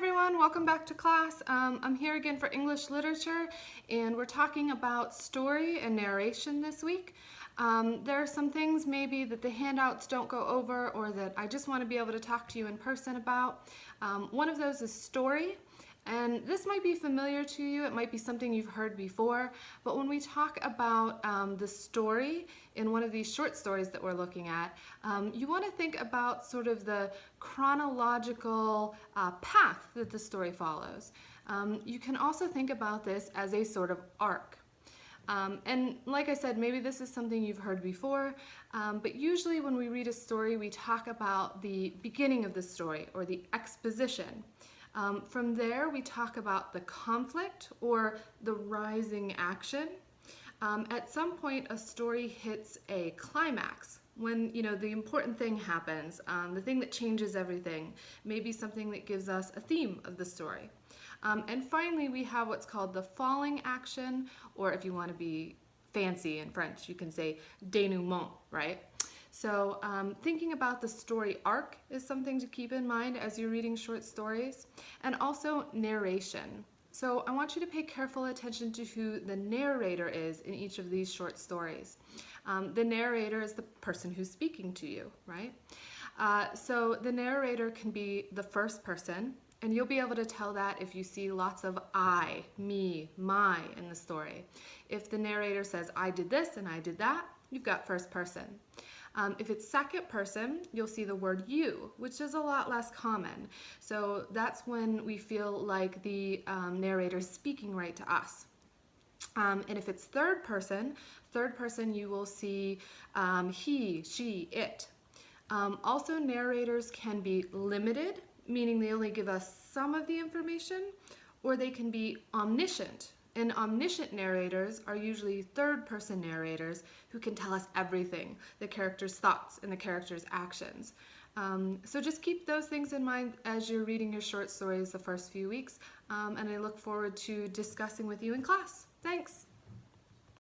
everyone, welcome back to class. I'm here again for English literature, and we're talking about story and narration this week. There are some things maybe that the handouts don't go over or that I just want to be able to talk to you in person about. One of those is story. And this might be familiar to you, it might be something you've heard before, but when we talk about the story in one of these short stories that we're looking at, you want to think about sort of the chronological path that the story follows. You can also think about this as a sort of arc. And like I said, maybe this is something you've heard before, but usually when we read a story, we talk about the beginning of the story or the exposition. From there, we talk about the conflict or the rising action. At some point, a story hits a climax when, the important thing happens, the thing that changes everything, maybe something that gives us a theme of the story. And finally, we have what's called the falling action, or if you want to be fancy in French, you can say dénouement, right? So thinking about the story arc is something to keep in mind as you're reading short stories, and also narration. So I want you to pay careful attention to who the narrator is in each of these short stories. The narrator is the person who's speaking to you, right? So the narrator can be the first person, and you'll be able to tell that if you see lots of I, me, my in the story. If the narrator says, I did this and I did that, you've got first person. If it's second person, you'll see the word you, which is a lot less common. So that's when we feel like the narrator's speaking right to us. And if it's third person you will see he, she, it. Also, narrators can be limited, meaning they only give us some of the information, or they can be omniscient. And omniscient narrators are usually third-person narrators who can tell us everything, the character's thoughts and the character's actions. So just keep those things in mind as you're reading your short stories the first few weeks, and I look forward to discussing with you in class. Thanks!